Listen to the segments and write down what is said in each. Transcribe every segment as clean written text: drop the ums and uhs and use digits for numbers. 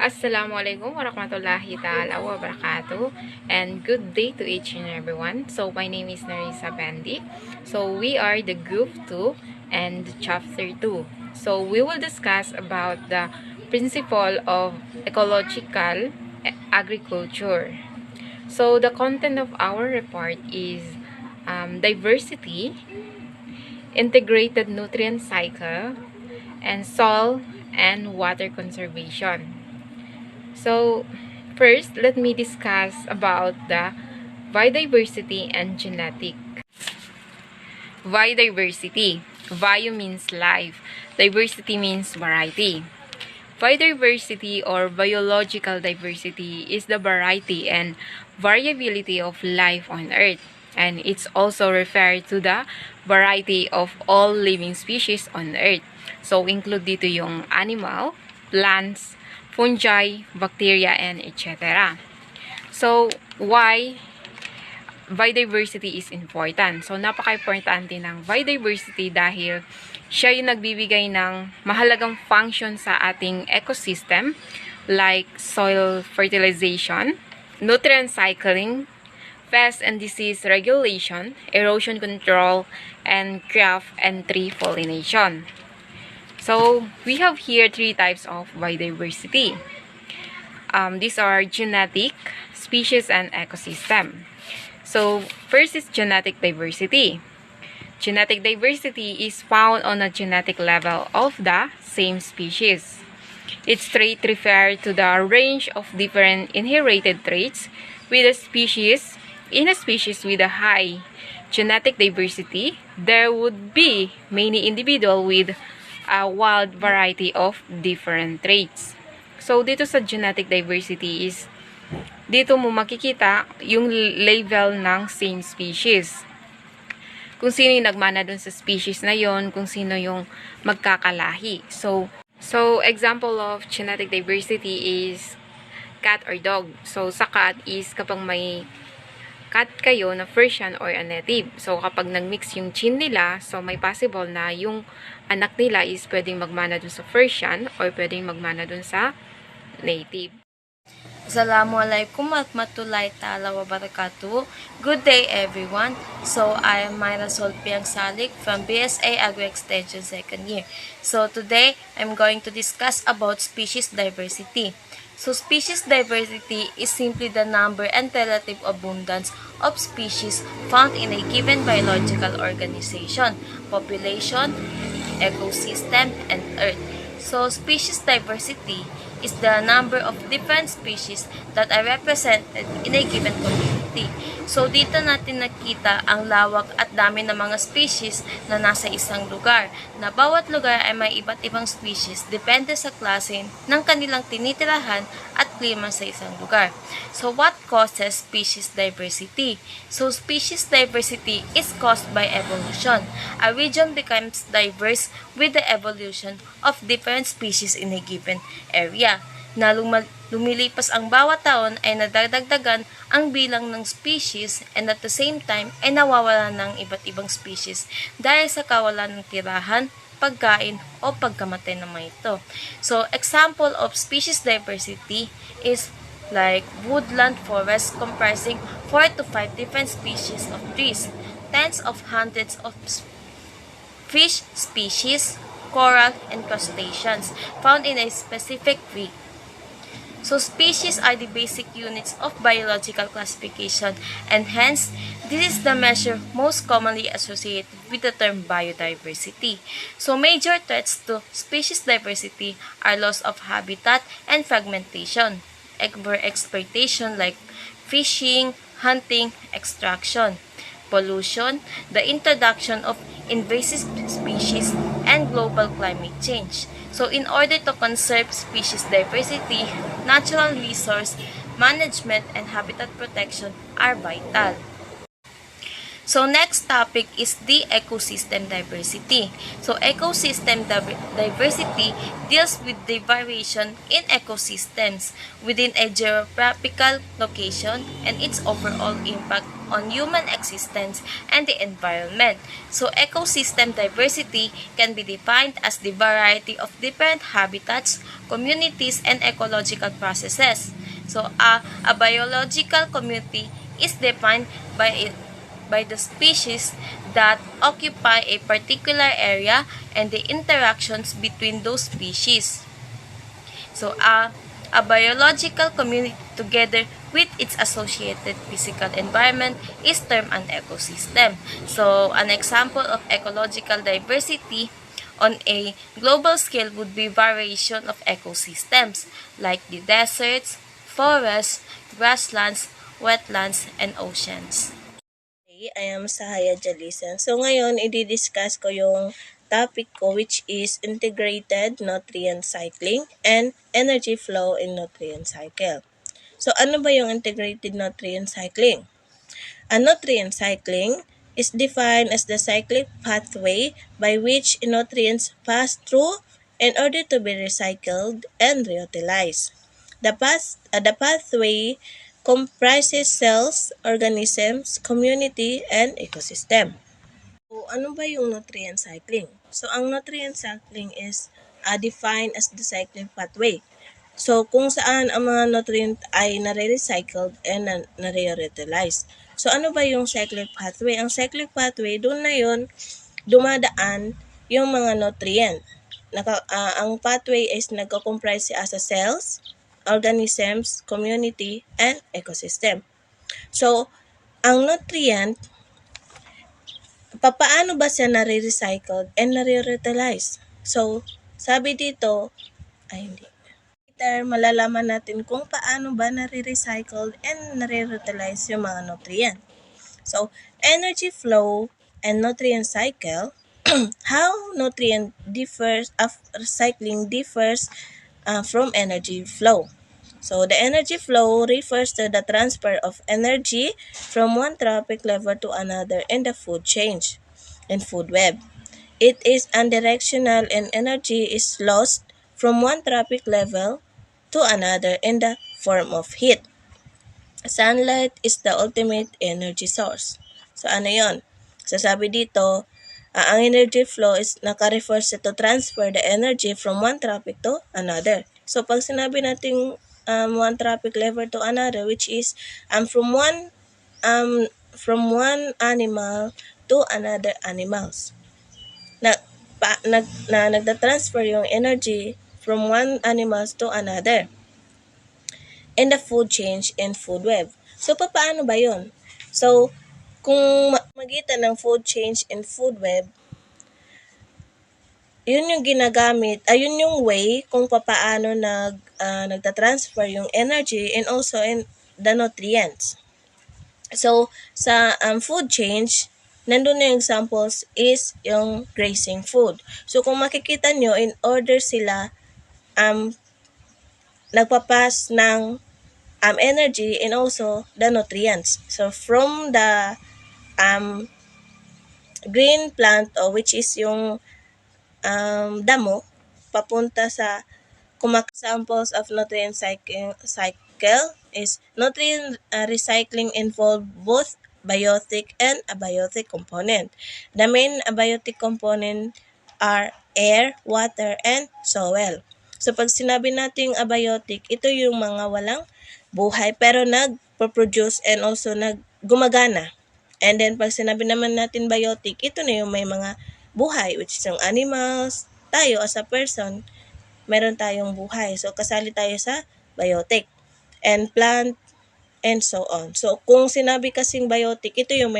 Assalamualaikum warahmatullahi ta'ala wabarakatuh, and good day to each and everyone. So my name is Narissa Pendi. So we are the group 2 and chapter 2. So we will discuss about the principle of ecological agriculture. So the content of our report is diversity, integrated nutrient cycle, and soil and water conservation. So, first, let me discuss about the biodiversity and genetic. Biodiversity. Bio means life. Diversity means variety. Biodiversity or biological diversity is the variety and variability of life on Earth. And it's also referred to the variety of all living species on Earth. So, include dito yung animal, plants, fungi, bacteria, and etc. So, why biodiversity is important? So, napaka-importante ng biodiversity dahil siya yung nagbibigay ng mahalagang function sa ating ecosystem like soil fertilization, nutrient cycling, pest and disease regulation, erosion control, and craft and tree pollination. So, we have here three types of biodiversity. These are genetic, species, and ecosystem. So, first is genetic diversity. Genetic diversity is found on a genetic level of the same species. Its trait refer to the range of different inherited traits with a species. In a species with a high genetic diversity, there would be many individuals with a wide variety of different traits. So, dito sa genetic diversity is, dito mo makikita yung level ng same species. Kung sino yung nagmana dun sa species na yon, kung sino yung magkakalahi. So example of genetic diversity is cat or dog. So, sa cat is kapag may cat kayo na Persian or a native. So, kapag nag-mix yung gene nila, so may possible na yung anak nila is pwedeng magmana dun sa Persian or pwedeng magmana dun sa native. Assalamualaikum warahmatullahi ta'ala wabarakatuh. Good day everyone. So I am Myrasol P ang Salik from BSA Agro Extension 2nd year. So today I'm going to discuss about species diversity. So species diversity is simply the number and relative abundance of species found in a given biological organization, population, ecosystem, and earth. So species diversity is the number of different species that are represented in a given community. So, dito natin nakita ang lawak at dami ng mga species na nasa isang lugar, na bawat lugar ay may iba't ibang species depende sa klase ng kanilang tinitirahan at klima sa isang lugar. So, what causes species diversity? So, species diversity is caused by evolution. A region becomes diverse with the evolution of different species in a given area. Na lumilipas ang bawat taon ay nadadagdagan ang bilang ng species, and at the same time ay nawawalan ng iba't ibang species dahil sa kawalan ng tirahan, pagkain o pagkamatay ng mga ito. So, example of species diversity is like woodland forest comprising 4 to 5 different species of trees, tens of hundreds of fish species, coral, and crustaceans found in a specific tree. So, species are the basic units of biological classification, and hence, this is the measure most commonly associated with the term biodiversity. So, major threats to species diversity are loss of habitat and fragmentation, exploitation like fishing, hunting, extraction, pollution, the introduction of invasive species, and global climate change. So, in order to conserve species diversity, natural resource management and habitat protection are vital. So next topic is the ecosystem diversity. So ecosystem diversity deals with the variation in ecosystems within a geographical location and its overall impact on human existence and the environment. So ecosystem diversity can be defined as the variety of different habitats, communities, and ecological processes. So a biological community is defined by the species that occupy a particular area and the interactions between those species. So, a biological community together with its associated physical environment is termed an ecosystem. So, an example of ecological diversity on a global scale would be variation of ecosystems like the deserts, forests, grasslands, wetlands, and oceans. Hey, I am Sahaya Jalisan. So ngayon, i-discuss ko yung topic ko which is integrated nutrient cycling and energy flow in nutrient cycle. So ano ba yung integrated nutrient cycling? A nutrient cycling is defined as the cyclic pathway by which nutrients pass through in order to be recycled and reutilized. The pathway comprises cells, organisms, community, and ecosystem. So, ano ba yung nutrient cycling? So, ang nutrient cycling is defined as the cyclic pathway. So, kung saan ang mga nutrient ay nare-recycled and nare-utilized. So, ano ba yung cyclic pathway? Ang cyclic pathway, doon na yun dumadaan yung mga nutrient. Ang pathway is nagko-comprise siya sa cells, organisms, community, and ecosystem. So, ang nutrient, papaano ba siya nare-recycled and nare-utilize? So, sabi dito, ay hindi. Later, malalaman natin kung paano ba nare-recycled and nare-utilize yung mga nutrient. So, energy flow and nutrient cycle, how nutrient cycling differs from energy flow. So, the energy flow refers to the transfer of energy from one trophic level to another in the food chain and food web. It is unidirectional and energy is lost from one trophic level to another in the form of heat. Sunlight is the ultimate energy source. So, ano yon? So, sabi dito, ang energy flow is naka-refer to transfer the energy from one trophic to another. So, pag sinabi natin one trophic level to another, which is from one animal to another animals. Nagda-transfer yung energy from one animals to another in the food chain and food web. So, paano ba yun? So, kung magitan ng food chain and food web, yun yung ginagamit, yun yung way kung paano nagta-transfer yung energy and also in the nutrients. So, sa food chain, nandun na yung examples is yung grazing food. So, kung makikita nyo, in order sila nagpapas ng energy and also the nutrients. So, from the green plant, which is yung damo, papunta sa examples of nutrient cycle is nutrient recycling involve both biotic and abiotic component. The main abiotic component are air, water, and soil. So, pag sinabi nating abiotic, ito yung mga walang buhay pero nag-produce and also gumagana. And then, pag sinabi naman natin biotic, ito na yung may mga buhay, which is yung animals, tayo as a person, meron tayong buhay. So, kasali tayo sa biotic. And plant, and so on. So, kung sinabi kasing biotic, ito yung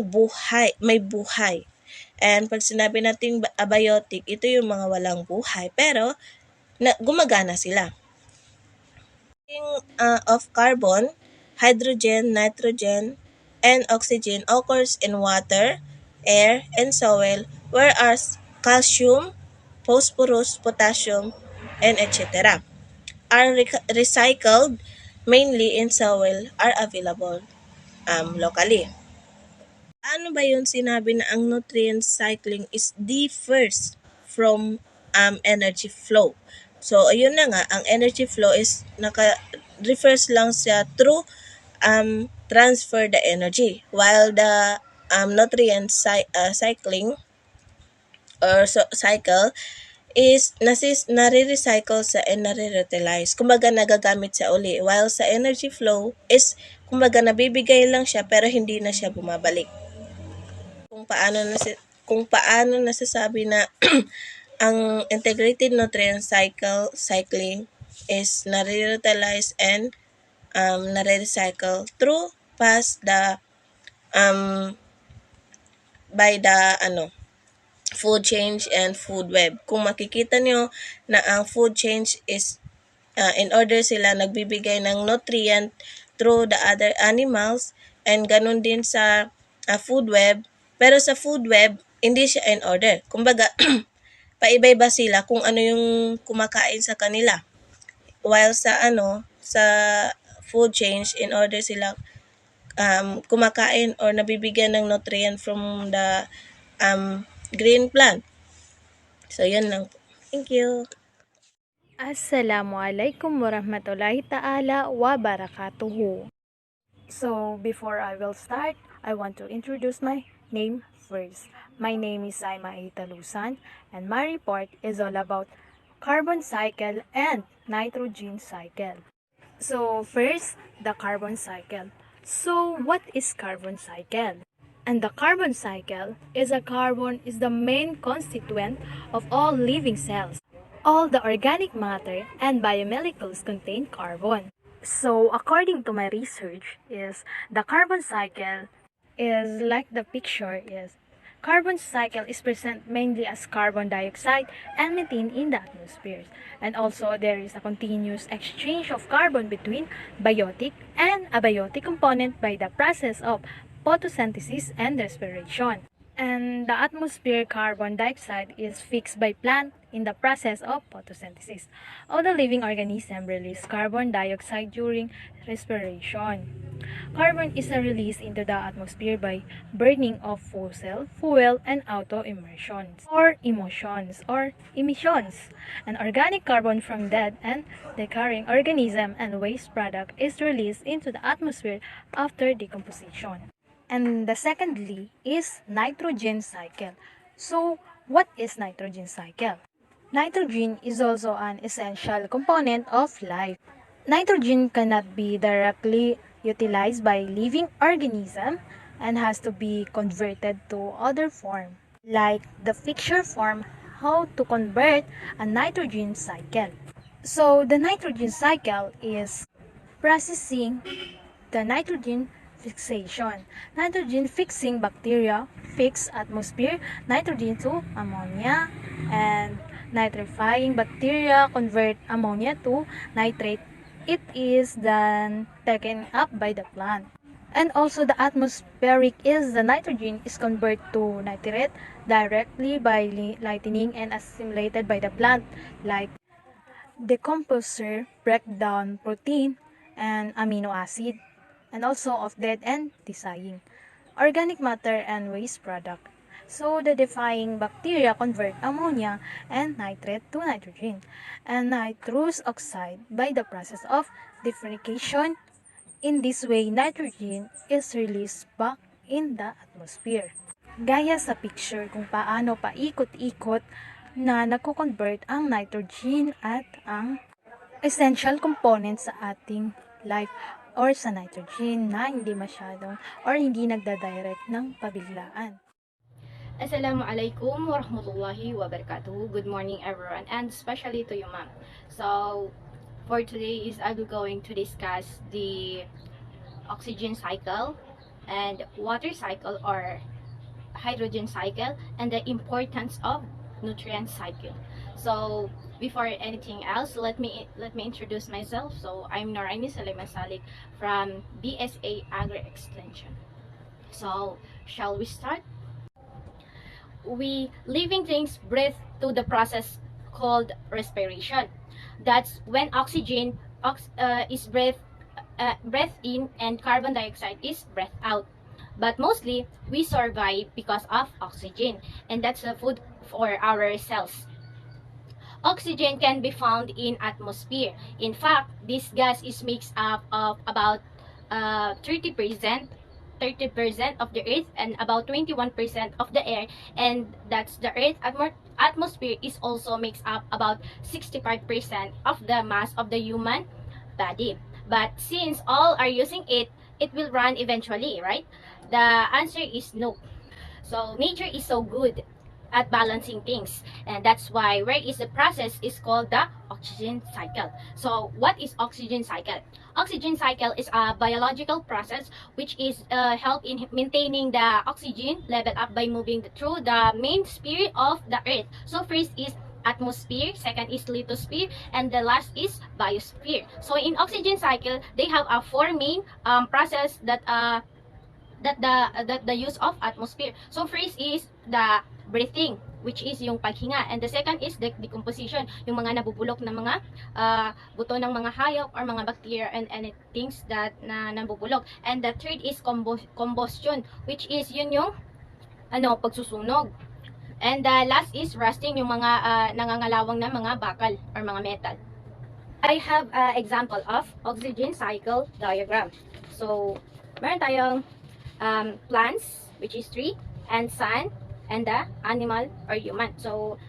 buhay, may buhay. And pag sinabi nating abiotic, ito yung mga walang buhay, pero gumagana sila. Of carbon, hydrogen, nitrogen, and oxygen occurs in water, air, and soil, whereas calcium, phosphorus, potassium, and etc. are recycled mainly in soil are available locally. Ano ba yun sinabi na ang nutrient cycling is differs from energy flow? So, ayun na nga, ang energy flow is refers lang siya through transfer the energy, while the cycling or cycle is nare-recycle sa and nare-utilize. Kumbaga nagagamit sa uli. While sa energy flow is kumbaga nabibigay lang siya pero hindi na siya bumabalik. Kung paano nasasabi na ang integrated nutrient cycling is nare-utilize and nare-recycle through past the by the food change and food web. Kung makikita nyo na ang food change is in order sila nagbibigay ng nutrient through the other animals, and ganun din sa food web. Pero sa food web, hindi siya in order. Kumbaga, paiba-iba sila kung ano yung kumakain sa kanila. While sa food change, in order sila kumakain or nabibigyan ng nutrient from the green plant. So, yun lang po. Thank you. Assalamualaikum warahmatullahi ta'ala wa barakatuhu. So, before I will start, I want to introduce my name first. My name is Saema Talusan, and my report is all about carbon cycle and nitrogen cycle. So, first, the carbon cycle. So, what is carbon cycle? And the carbon cycle is carbon is the main constituent of all living cells. All the organic matter and biomolecules contain carbon. So, according to my research, is the carbon cycle is like the picture is. Carbon cycle is present mainly as carbon dioxide and methane in the atmosphere. And also, there is a continuous exchange of carbon between biotic and abiotic component by the process of photosynthesis and respiration. And the atmosphere carbon dioxide is fixed by plant in the process of photosynthesis. All the living organisms release carbon dioxide during respiration. Carbon is released into the atmosphere by burning of fossil fuel and auto-emissions or emissions. And organic carbon from dead and decaying organism and waste product is released into the atmosphere after decomposition. And the secondly is nitrogen cycle. So, what is nitrogen cycle? Nitrogen is also an essential component of life. Nitrogen cannot be directly utilized by living organism and has to be converted to other form. Like the picture form, how to convert a nitrogen cycle. So, the nitrogen cycle is processing the nitrogen fixation. Nitrogen fixing bacteria fix atmosphere nitrogen to ammonia, and nitrifying bacteria convert ammonia to nitrate. It is then taken up by the plant. And also the atmospheric is the nitrogen is converted to nitrate directly by lightning and assimilated by the plant, like decomposer break down protein and amino acid, and also of dead and dying organic matter and waste product. So the defying bacteria convert ammonia and nitrate to nitrogen and nitrous oxide by the process of differentiation. In this way, nitrogen is released back in the atmosphere. Gaya sa picture kung paano paikot-ikot na nagko-convert ang nitrogen at ang essential components sa ating life or sa nitrogen na hindi masyadong or hindi nagdadirect ng pabiglaan. Assalamualaikum warahmatullahi wabarakatuh. Good morning everyone, and especially to you, ma'am. So for today is I'm going to discuss the oxygen cycle and water cycle or hydrogen cycle and the importance of nutrient cycle. So before anything else, let me introduce myself. So I'm Nurainie S Salik from BSA Agri Extension. So shall we start? We living things breathe to the process called respiration. That's when oxygen is breathed in and carbon dioxide is breathed out. But mostly, we survive because of oxygen, and that's the food for our cells. Oxygen can be found in atmosphere. In fact, this gas is mixed up of about 30% of the earth and about 21% of the air, and that's the earth atmosphere is also makes up about 65% of the mass of the human body. But since all are using it, it will run eventually, right? The answer is no. So nature is so good at balancing things, and that's why where is the process is called the oxygen cycle. So what is oxygen cycle? Oxygen cycle is a biological process which is help in maintaining the oxygen level up by moving through the main sphere of the earth. So first is atmosphere, second is lithosphere, and the last is biosphere. So in oxygen cycle, they have a four main process that the use of atmosphere. So first is the breathing, which is yung paghinga, and the second is the decomposition, yung mga nabubulok na mga buto ng mga hayop or mga bacteria and things that na nabubulok, and the third is combustion, which is yun yung pagsusunog, and the last is rusting, yung mga nangangalawang na mga bakal or mga metal. I have an example of oxygen cycle diagram. So meron tayong plants, which is tree, and sun, and the animal or human. So,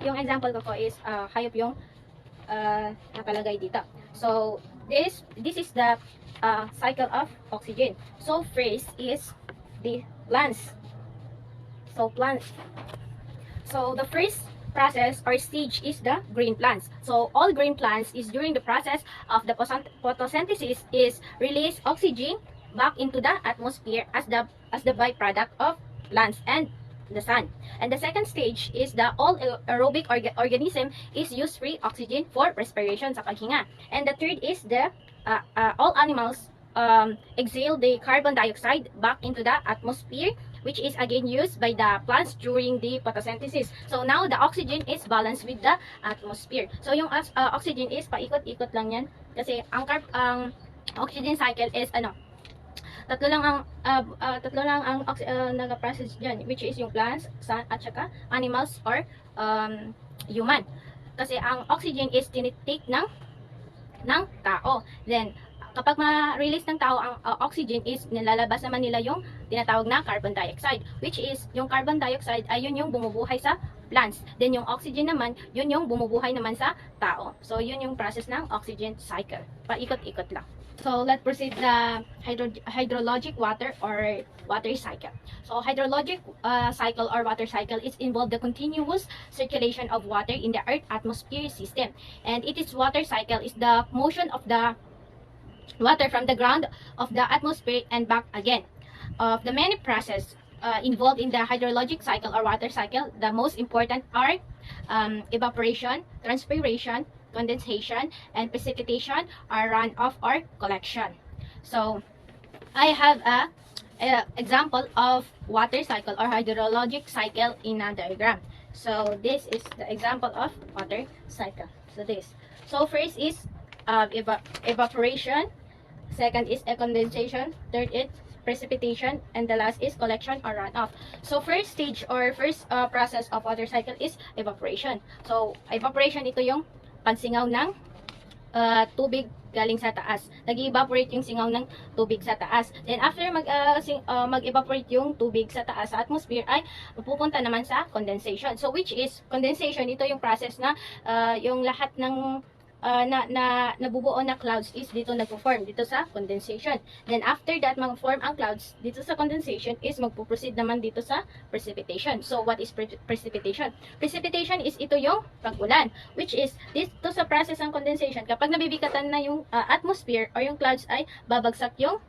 yung example ko is hayop yung nakalagay dito. So, this is the cycle of oxygen. So, first is the plants. So, plants. So, the first process or stage is the green plants. So, all green plants is during the process of the photosynthesis is release oxygen back into the atmosphere as the byproduct of plants and the sun. And the second stage is the all aerobic organism is use free oxygen for respiration sa paghinga. And the third is the all animals exhale the carbon dioxide back into the atmosphere, which is again used by the plants during the photosynthesis. So now the oxygen is balanced with the atmosphere. So yung oxygen is paikot-ikot lang yan kasi ang oxygen cycle is tatlo lang ang nag-process dyan, which is yung plants, sun, at saka animals or human. Kasi ang oxygen is tinitake ng tao. Then, kapag ma-release ng tao ang oxygen is nilalabas naman nila yung tinatawag na carbon dioxide, which is yung carbon dioxide ay yun yung bumubuhay sa plants. Then yung oxygen naman, yun yung bumubuhay naman sa tao. So yun yung process ng oxygen cycle. Paikot-ikot lang. So let's proceed the hydrologic water or water cycle. So hydrologic cycle or water cycle is involved the continuous circulation of water in the earth atmosphere system, and it is water cycle is the motion of the water from the ground of the atmosphere and back again. Of the many processes involved in the hydrologic cycle or water cycle, the most important are evaporation, transpiration, condensation, and precipitation or runoff or collection. So I have a example of water cycle or hydrologic cycle in a diagram. So this is the example of water cycle. So first is evaporation, second is condensation, third is precipitation, and the last is collection or runoff. So first stage or first process of water cycle is evaporation. So evaporation, ito yung pagsingaw ng tubig galing sa taas. Nag-evaporate yung singaw ng tubig sa taas. Then after mag-evaporate yung tubig sa taas sa atmosphere ay pupunta naman sa condensation. So which is condensation, ito yung process na yung lahat ng nabubuo na clouds is dito nagpo-form dito sa condensation. Then after that mag-form ang clouds dito sa condensation is magpo-proceed naman dito sa precipitation. So what is precipitation? Precipitation is ito yung pag-ulan, which is dito sa process ng condensation kapag nabibigatan na yung atmosphere or yung clouds ay babagsak yung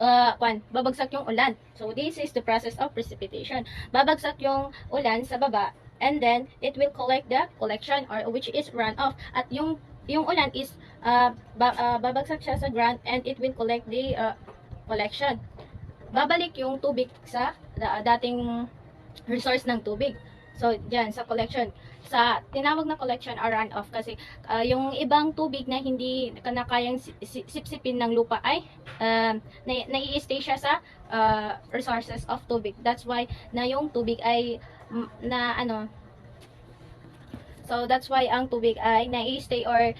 ulan. So this is the process of precipitation. Babagsak yung ulan sa baba, and then it will collect the collection or which is runoff. At yung ulan is babagsak siya sa ground and it will collect the collection. Babalik yung tubig sa dating resource ng tubig. So diyan sa collection. sa tinawag na collection or runoff kasi yung ibang tubig na hindi kayang sipsipin ng lupa ay nai-stay siya sa resources of tubig. That's why na yung tubig ay that's why ang tubig ay nai-stay or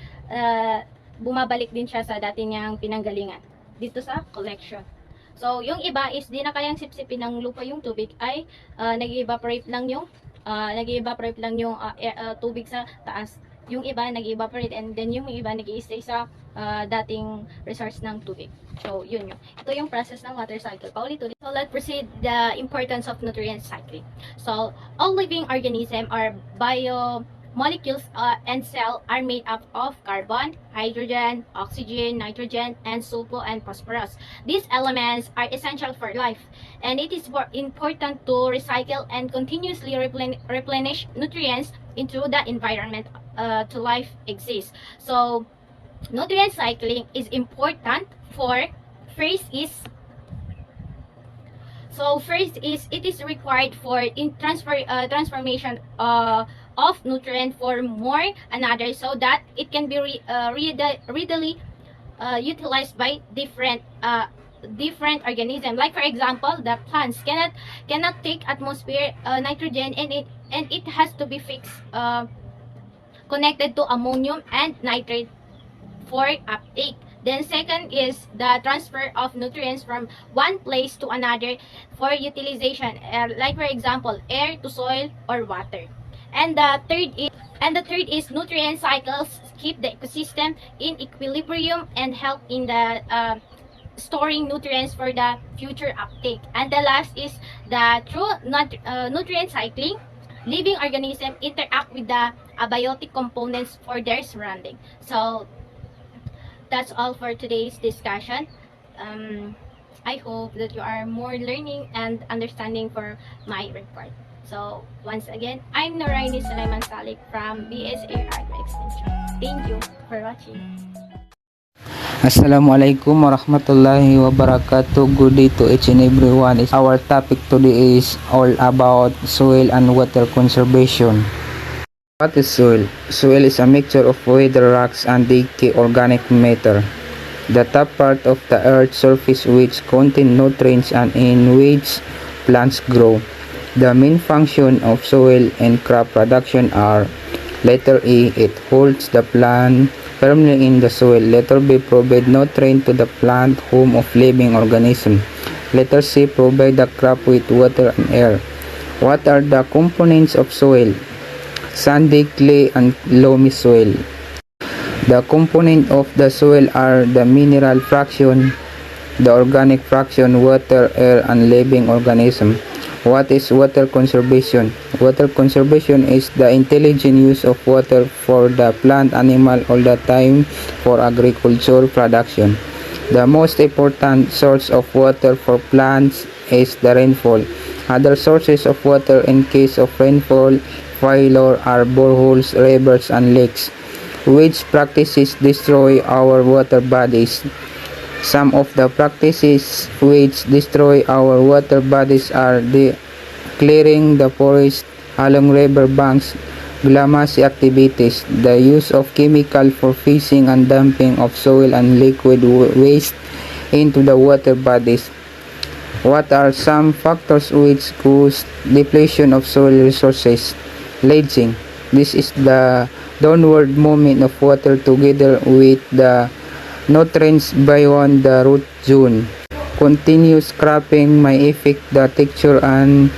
bumabalik din siya sa dati niyang pinanggalingan dito sa collection. So, yung iba is di na kayang sipsipin ng lupa yung tubig ay nag-evaporate lang yung tubig sa taas. Yung iba nag-evaporate and then yung iba nag-i-stay sa dating resource ng tubig. So, yun yung. Ito yung process ng water cycle. Paulit-ulit. So, let's proceed the importance of nutrient cycling. So, all living organisms are molecules and cell are made up of carbon, hydrogen, oxygen, nitrogen, and sulfur and phosphorus. These elements are essential for life, and it is important to recycle and continuously replenish nutrients into the environment to life exist. So, nutrient cycling is important for first it is required for transformation of nutrient for more another so that it can be readily utilized by different organisms. Like for example, the plants cannot take atmosphere nitrogen, and it has to be fixed connected to ammonium and nitrate for uptake. Then second is the transfer of nutrients from one place to another for utilization, like for example, air to soil or water. And the third is nutrient cycles keep the ecosystem in equilibrium and help in the storing nutrients for the future uptake. And the last is the true nutrient cycling. Living organisms interact with the abiotic components for their surrounding. So that's all for today's discussion. I hope that you are more learning and understanding for my report. So once again, I'm Nurainie S Salik from BSA Agri Extension. Thank you for watching. Assalamualaikum warahmatullahi wabarakatuh. Good day to each and everyone. Our topic today is all about soil and water conservation. What is soil? Soil is a mixture of weathered rocks and decayed organic matter. The top part of the earth's surface which contain nutrients and in which plants grow. The main function of soil in crop production are: letter A, it holds the plant firmly in the soil. Letter B, provide nutrient to the plant, home of living organism. Letter C, provide the crop with water and air. What are the components of soil? Sandy, clay, and loamy soil. The components of the soil are the mineral fraction, the organic fraction, water, air, and living organism. What is water conservation? Water conservation is the intelligent use of water for the plant, animal, all the time for agriculture production. The most important source of water for plants is the rainfall. Other sources of water in case of rainfall failure are boreholes, rivers, and lakes. Which practices destroy our water bodies? Some of the practices which destroy our water bodies are the clearing the forest along river banks, glamasy activities, the use of chemical for fishing, and dumping of soil and liquid waste into the water bodies. What are some factors which cause depletion of soil resources? Ledging. This is the downward movement of water together with the nutrients beyond the root zone. Continuous cropping may affect the texture and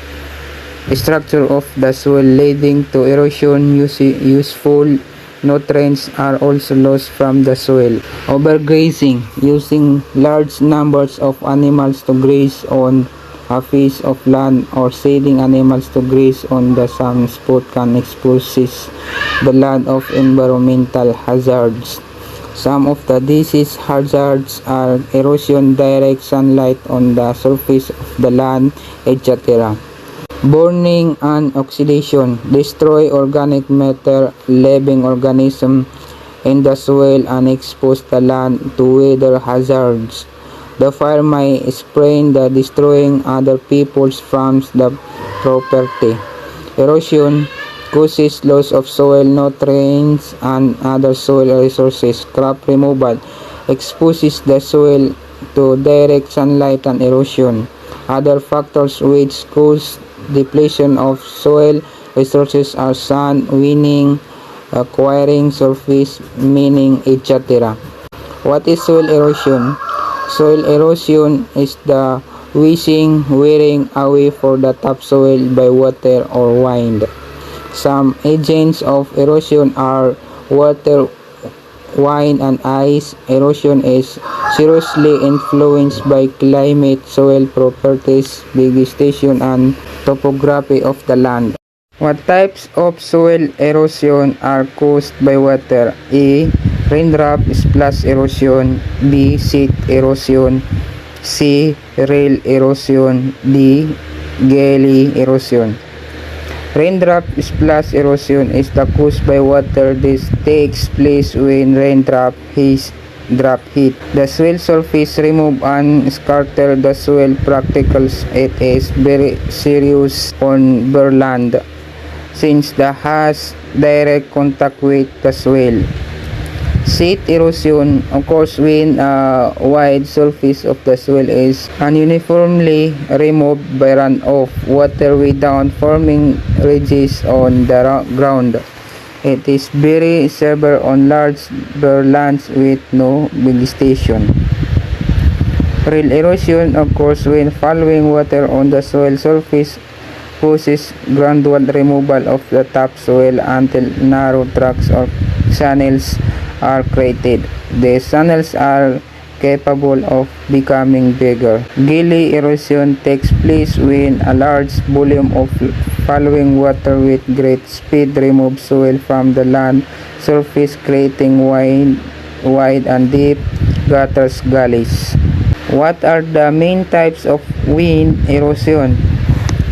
structure of the soil, leading to erosion. Useful nutrients are also lost from the soil. Overgrazing, using large numbers of animals to graze on a piece of land or sending animals to graze on the same spot can expose the land of environmental hazards. Some of the disease hazards are erosion, direct sunlight on the surface of the land, etc. Burning and oxidation destroy organic matter, living organism in the soil, and expose the land to weather hazards. The fire may spread the destroying other people's farms, the property. Erosion causes loss of soil nutrients and other soil resources. Crop removal exposes the soil to direct sunlight and erosion. Other factors which cause depletion of soil resources are sun, winning, acquiring surface, mining, etc. What is soil erosion? Soil erosion is the wearing away for the topsoil by water or wind. Some agents of erosion are water, wind, and ice. Erosion is seriously influenced by climate, soil properties, vegetation, and topography of the land. What types of soil erosion are caused by water? A. Raindrop splash erosion. B. Sheet erosion. C. Rail erosion. D. Gully erosion. Raindrop splash erosion is the caused by water. This takes place when raindrop hits the soil surface, remove and scatter the soil particles. It is very serious on bare land since the has direct contact with the soil. Sheet erosion occurs when a wide surface of the soil is uniformly removed by runoff water without forming ridges on the ground. It is very severe on large bare lands with no vegetation. Rail erosion occurs when following water on the soil surface causes gradual removal of the topsoil until narrow tracts or channels are created. These channels are capable of becoming bigger. Gully erosion takes place when a large volume of following water with great speed removes soil from the land surface, creating wide and deep gutters, gullies. What are the main types of wind erosion?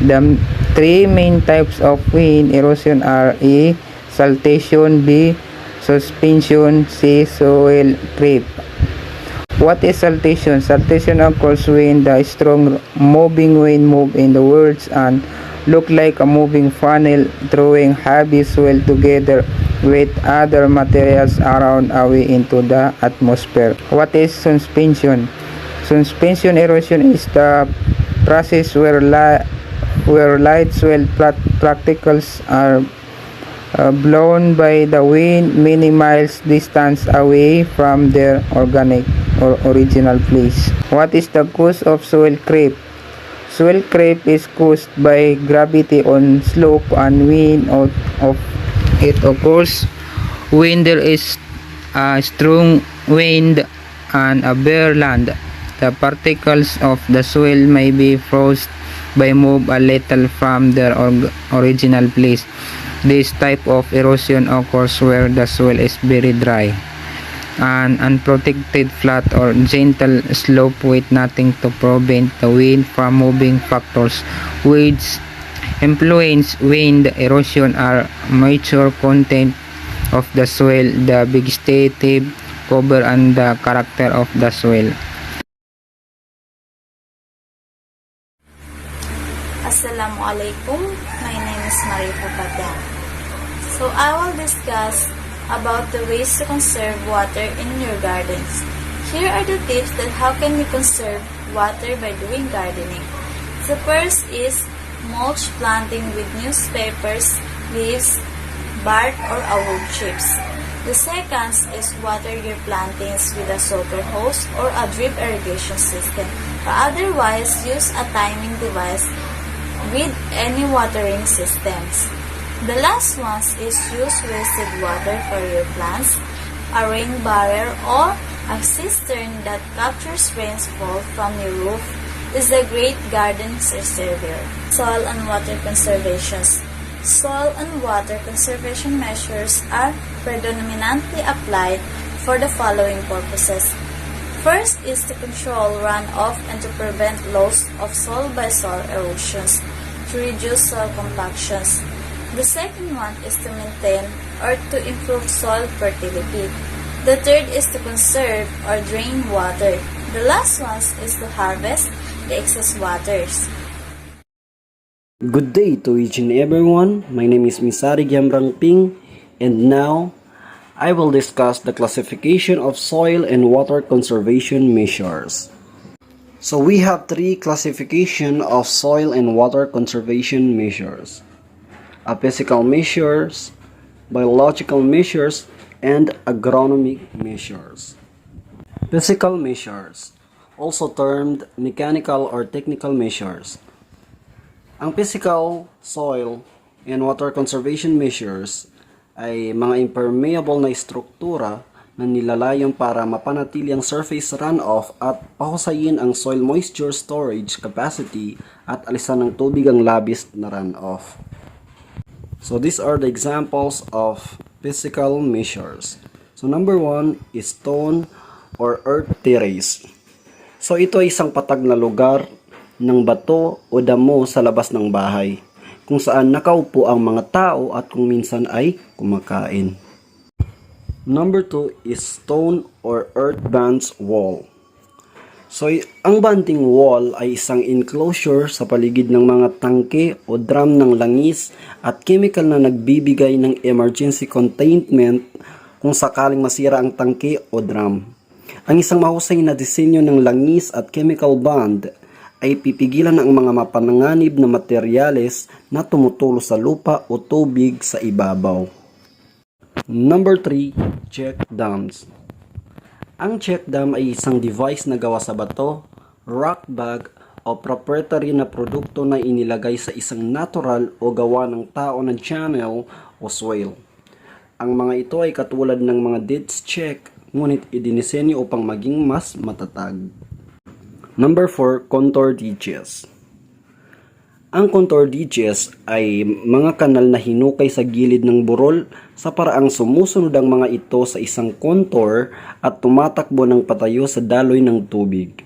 The three main types of wind erosion are A. Saltation, B. Suspension, C. Soil creep. What is saltation? Saltation occurs when the strong moving wind moves in the words and look like a moving funnel, throwing heavy soil together with other materials around away into the atmosphere. What is suspension? Suspension erosion is the process where light soil particles are blown by the wind many miles distance away from their organic or original place. What is the cause of soil creep? Soil creep is caused by gravity on slope and wind out of it occurs when there is a strong wind and a bare land. The particles of the soil may be forced by move a little from their original place. This type of erosion occurs where the soil is very dry, an unprotected flat or gentle slope with nothing to prevent the wind from moving. Factors which influence wind erosion are moisture content of the soil, the vegetative cover, and the character of the soil. Assalamualaikum. My name is Marita. So I will discuss about the ways to conserve water in your gardens. Here are the tips that how can we conserve water by doing gardening. The first is mulch planting with newspapers, leaves, bark, or wood chips. The second is water your plantings with a soaker hose or a drip irrigation system, or otherwise use a timing device with any watering systems. The last one is use wasted water for your plants, a rain barrel or a cistern that captures rainfall from your roof is a great garden reservoir. Soil and water conservations. Soil and water conservation measures are predominantly applied for the following purposes. First is to control runoff and to prevent loss of soil by soil erosions, to reduce soil compactions. The second one is to maintain or to improve soil fertility. The third is to conserve or drain water. The last one is to harvest the excess waters. Good day to each and everyone. My name is Misare G, and now I will discuss the classification of soil and water conservation measures. So we have three classification of soil and water conservation measures: physical measures, biological measures, and agronomic measures. Physical measures, also termed mechanical or technical measures. Ang physical, soil, and water conservation measures ay mga impermeable na struktura na nilalayong para mapanatili ang surface runoff at pahusayin ang soil moisture storage capacity at alisan ng tubig ang labis na runoff. So these are the examples of physical measures. So number 1 is stone or earth terrace. So ito ay isang patag na lugar ng bato o damo sa labas ng bahay, kung saan nakaupo ang mga tao at kung minsan ay kumakain. Number 2 is stone or earth bunds wall. So ang banding wall ay isang enclosure sa paligid ng mga tangke o drum ng langis at chemical na nagbibigay ng emergency containment kung sakaling masira ang tangke o drum. Ang isang mahusay na disenyo ng langis at chemical bond ay pipigilan ang mga mapanganib na materyales na tumutulo sa lupa o tubig sa ibabaw. Number 3, check dams. Ang check dam ay isang device na gawa sa bato, rock bag, o proprietary na produkto na inilagay sa isang natural o gawa ng tao na channel o swale. Ang mga ito ay katulad ng mga ditch check, ngunit idinisenyo upang maging mas matatag. Number 4, contour ditches. Ang contour ditches ay mga kanal na hinukay sa gilid ng burol sa paraang sumusunod ang mga ito sa isang contour at tumatakbo ng patayo sa daloy ng tubig.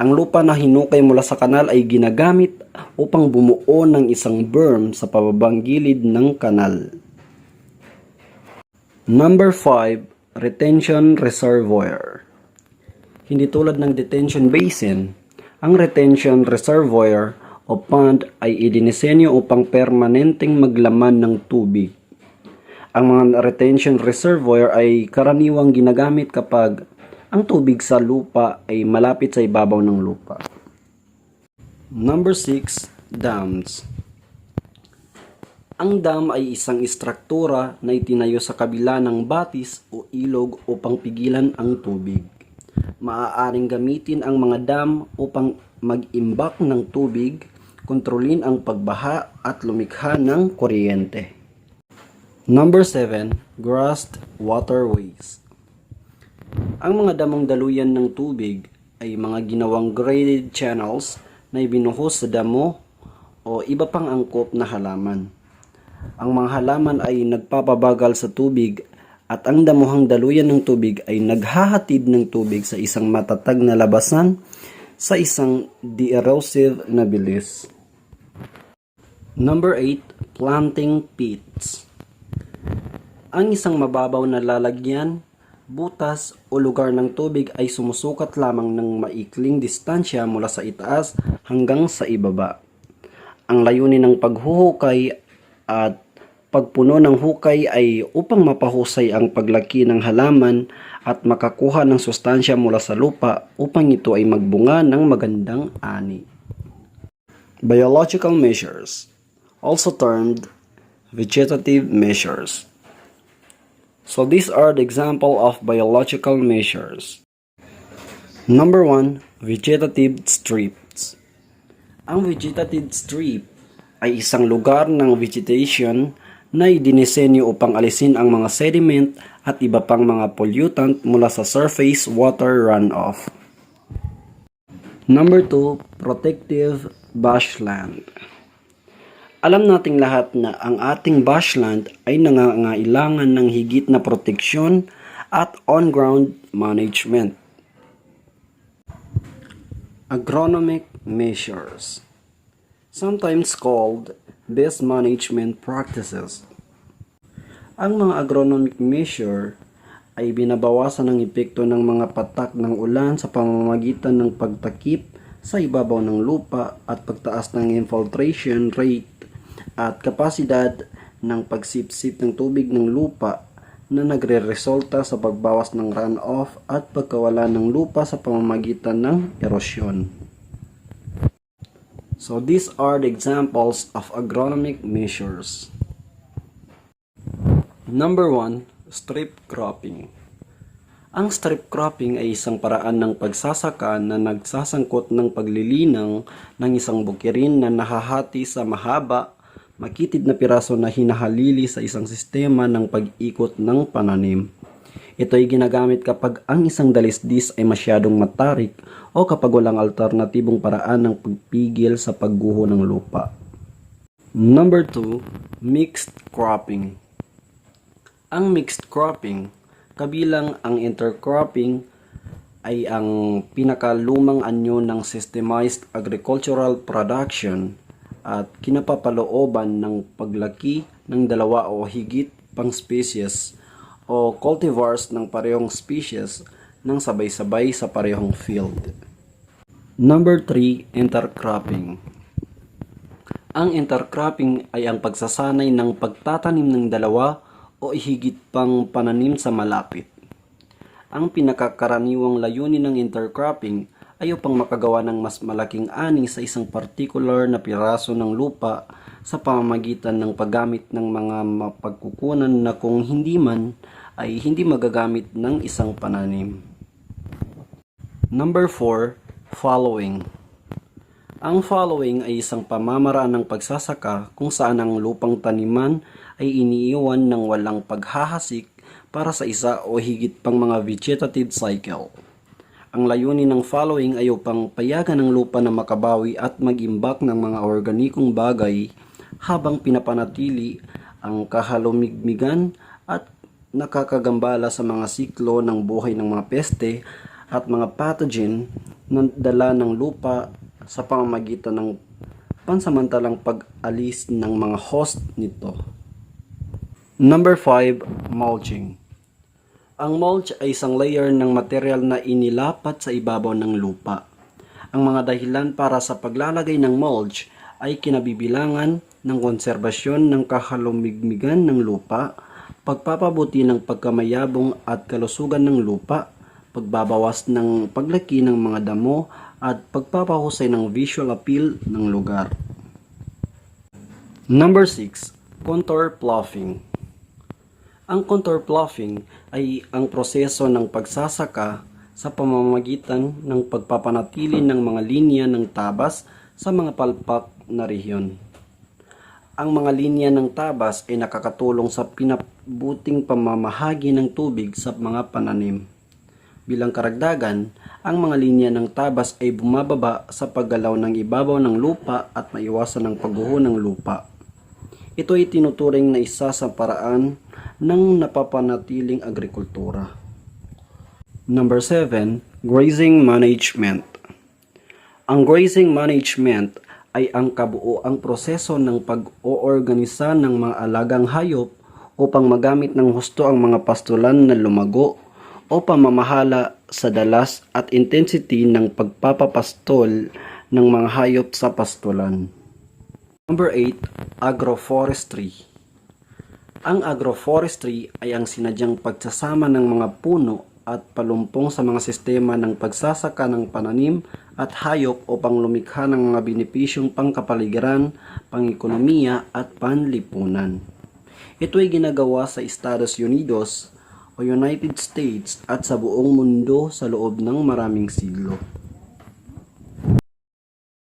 Ang lupa na hinukay mula sa kanal ay ginagamit upang bumuo ng isang berm sa pababang gilid ng kanal. Number 5, retention reservoir. Hindi tulad ng detention basin, ang retention reservoir o pond ay idinisenyo upang permanenteng maglaman ng tubig. Ang mga retention reservoir ay karaniwang ginagamit kapag ang tubig sa lupa ay malapit sa ibabaw ng lupa. Number 6, dams. Ang dam ay isang istruktura na itinayo sa kabila ng batis o ilog upang pigilan ang tubig. Maaaring gamitin ang mga dam upang mag-imbak ng tubig, kontrolin ang pagbaha at lumikha ng kuryente. Number 7, grassed waterways. Ang mga damong daluyan ng tubig ay mga ginawang graded channels na ibinuhos sa damo o iba pang angkop na halaman. Ang mga halaman ay nagpapabagal sa tubig at ang damuhang daluyan ng tubig ay naghahatid ng tubig sa isang matatag na labasan sa isang de-erosive na bilis. Number 8, planting pits. Ang isang mababaw na lalagyan, butas o lugar ng tubig ay sumusukat lamang ng maikling distansya mula sa itaas hanggang sa ibaba. Ang layunin ng paghuhukay at pagpuno ng hukay ay upang mapahusay ang paglaki ng halaman at makakuha ng sustansya mula sa lupa upang ito ay magbunga ng magandang ani. Biological measures, also termed vegetative measures. So these are the example of biological measures. Number 1, vegetative strips. Ang vegetative strip ay isang lugar ng vegetation na idinisenyo upang alisin ang mga sediment at iba pang mga pollutant mula sa surface water runoff. Number 2, protective bushland. Alam nating lahat na ang ating bushland ay nangangailangan ng higit na proteksyon at on-ground management. Agronomic measures, sometimes called best management practices. Ang mga agronomic measure ay binabawasan ang epekto ng mga patak ng ulan sa pamamagitan ng pagtakip sa ibabaw ng lupa at pagtaas ng infiltration rate at kapasidad ng pagsipsip ng tubig ng lupa na nagre-resulta sa pagbawas ng runoff at pagkawala ng lupa sa pamamagitan ng erosyon. So these are the examples of agronomic measures. Number 1, strip cropping. Ang strip cropping ay isang paraan ng pagsasaka na nagsasangkot ng paglilinang ng isang bukirin na nahahati sa mahaba, makitid na piraso na hinahalili sa isang sistema ng pag-ikot ng pananim. Ito ay ginagamit kapag ang isang dalisdis ay masyadong matarik o kapag walang alternatibong paraan ng pagpigil sa pagguho ng lupa. Number 2, mixed cropping. Ang mixed cropping, kabilang ang intercropping, ay ang pinakalumang anyo ng systemized agricultural production at kinapapalooban ng paglaki ng dalawa o higit pang species o cultivars ng parehong species ng sabay-sabay sa parehong field. Number 3, intercropping. Ang intercropping ay ang pagsasanay ng pagtatanim ng dalawa o higit pang pananim sa malapit. Ang pinakakaraniwang layunin ng intercropping ay upang makagawa ng mas malaking ani sa isang particular na piraso ng lupa sa pamamagitan ng paggamit ng mga mapagkukunan na kung hindi man ay hindi magagamit ng isang pananim. Number 4, fallowing. Ang fallowing ay isang pamamaraan ng pagsasaka kung saan ang lupang taniman ay iniiwan ng walang paghahasik para sa isa o higit pang mga vegetative cycle. Ang layunin ng fallowing ay upang payagan ng lupa na makabawi at mag-imbak ng mga organikong bagay habang pinapanatili ang kahalumigmigan at nakakagambala sa mga siklo ng buhay ng mga peste at mga pathogen na dala ng lupa sa pamamagitan ng pansamantalang pag-alis ng mga host nito. Number 5, mulching. Ang mulch ay isang layer ng material na inilapat sa ibabaw ng lupa. Ang mga dahilan para sa paglalagay ng mulch ay kinabibilangan ng konserbasyon ng kahalumigmigan ng lupa, pagpapabuti ng pagkamayabong at kalusugan ng lupa, pagbabawas ng paglaki ng mga damo, at pagpapahusay ng visual appeal ng lugar. Number 6, contour ploughing. Ang contour ploughing ay ang proseso ng pagsasaka sa pamamagitan ng pagpapanatili ng mga linya ng tabas sa mga palpak na rehiyon. Ang mga linya ng tabas ay nakakatulong sa pinabuting pamamahagi ng tubig sa mga pananim. Bilang karagdagan, ang mga linya ng tabas ay bumababa sa paggalaw ng ibabaw ng lupa at maiwasan ng pagguho ng lupa. Ito ay tinuturing na isa sa paraan ng napapanatiling agrikultura. Number 7, grazing management. Ang grazing management ay ang kabuoang proseso ng pag-oorganisa ng mga alagang hayop upang magamit ng husto ang mga pastulan na lumago o pamamahala sa dalas at intensity ng pagpapapastol ng mga hayop sa pastulan. Number 8, agroforestry. Ang agroforestry ay ang sinadyang pagsasama ng mga puno at palumpong sa mga sistema ng pagsasaka ng pananim at hayop upang lumikha ng mga benepisyong pangkapaligiran, pang-ekonomiya at panlipunan. Ito ay ginagawa sa Estados Unidos o United States at sa buong mundo sa loob ng maraming siglo.